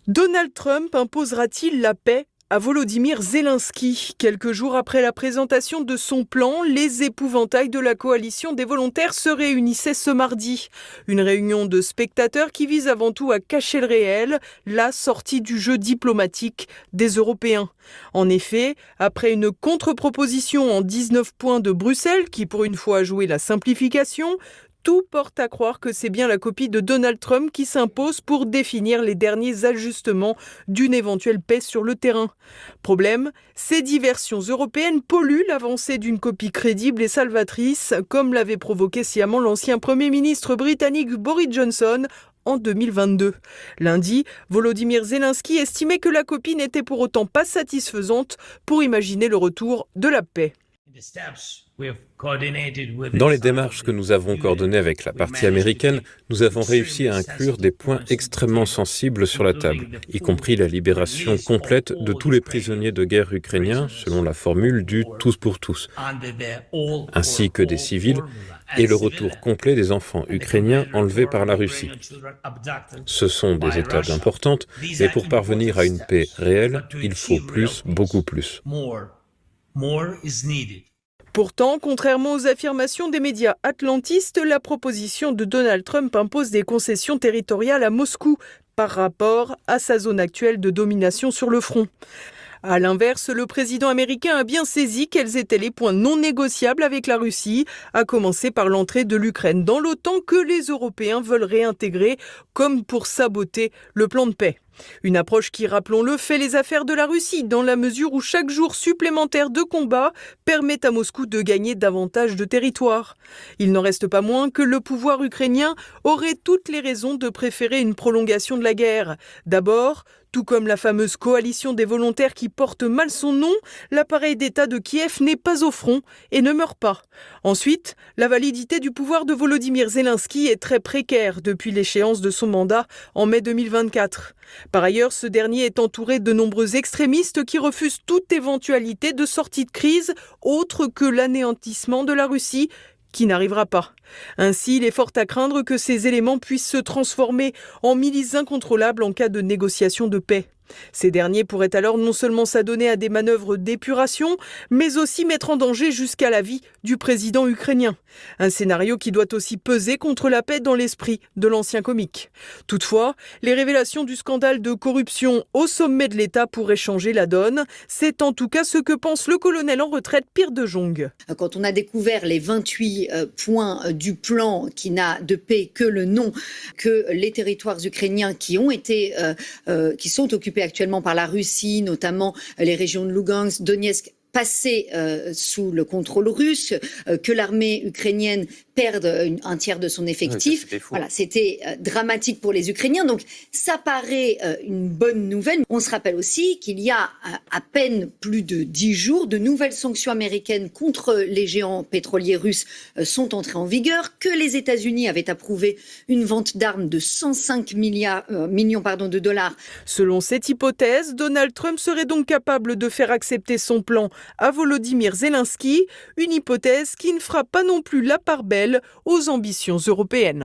Donald Trump imposera-t-il la paix à Volodymyr Zelensky? Quelques jours après la présentation de son plan, les épouvantails de la coalition des volontaires se réunissaient ce mardi. Une réunion de spectateurs qui vise avant tout à cacher le réel, la sortie du jeu diplomatique des Européens. En effet, après une contre-proposition en 19 points de Bruxelles, qui pour une fois a joué la simplification, tout porte à croire que c'est bien la copie de Donald Trump qui s'impose pour définir les derniers ajustements d'une éventuelle paix sur le terrain. Problème, ces diversions européennes polluent l'avancée d'une copie crédible et salvatrice, comme l'avait provoqué sciemment l'ancien Premier ministre britannique Boris Johnson en 2022. Lundi, Volodymyr Zelensky estimait que la copie n'était pour autant pas satisfaisante pour imaginer le retour de la paix. Dans les démarches que nous avons coordonnées avec la partie américaine, nous avons réussi à inclure des points extrêmement sensibles sur la table, y compris la libération complète de tous les prisonniers de guerre ukrainiens, selon la formule du « tous pour tous », ainsi que des civils, et le retour complet des enfants ukrainiens enlevés par la Russie. Ce sont des étapes importantes, mais pour parvenir à une paix réelle, il faut plus, beaucoup plus. Pourtant, contrairement aux affirmations des médias atlantistes, la proposition de Donald Trump impose des concessions territoriales à Moscou par rapport à sa zone actuelle de domination sur le front. À l'inverse, le président américain a bien saisi quels étaient les points non négociables avec la Russie, à commencer par l'entrée de l'Ukraine dans l'OTAN que les Européens veulent réintégrer, comme pour saboter le plan de paix. Une approche qui, rappelons-le, fait les affaires de la Russie, dans la mesure où chaque jour supplémentaire de combat permet à Moscou de gagner davantage de territoire. Il n'en reste pas moins que le pouvoir ukrainien aurait toutes les raisons de préférer une prolongation de la guerre. D'abord, tout comme la fameuse coalition des volontaires qui porte mal son nom, l'appareil d'État de Kiev n'est pas au front et ne meurt pas. Ensuite, la validité du pouvoir de Volodymyr Zelensky est très précaire depuis l'échéance de son mandat en mai 2024. Par ailleurs, ce dernier est entouré de nombreux extrémistes qui refusent toute éventualité de sortie de crise autre que l'anéantissement de la Russie, qui n'arrivera pas. Ainsi, il est fort à craindre que ces éléments puissent se transformer en milices incontrôlables en cas de négociation de paix. Ces derniers pourraient alors non seulement s'adonner à des manœuvres d'épuration, mais aussi mettre en danger jusqu'à la vie du président ukrainien. Un scénario qui doit aussi peser contre la paix dans l'esprit de l'ancien comique. Toutefois, les révélations du scandale de corruption au sommet de l'État pourraient changer la donne. C'est en tout cas ce que pense le colonel en retraite Pierre de Jong. Quand on a découvert les 28 points du plan qui n'a de paix que le nom, que les territoires ukrainiens qui sont occupés actuellement par la Russie, notamment les régions de Lugansk, Donetsk, passées sous le contrôle russe, que l'armée ukrainienne perde un tiers de son effectif. Oui, voilà, c'était dramatique pour les Ukrainiens. Donc, ça paraît une bonne nouvelle. On se rappelle aussi qu'il y a à peine plus de 10 jours, de nouvelles sanctions américaines contre les géants pétroliers russes sont entrées en vigueur, que les États-Unis avaient approuvé une vente d'armes de 105 millions de dollars. Selon cette hypothèse, Donald Trump serait donc capable de faire accepter son plan à Volodymyr Zelensky, une hypothèse qui ne fera pas non plus la part belle aux ambitions européennes.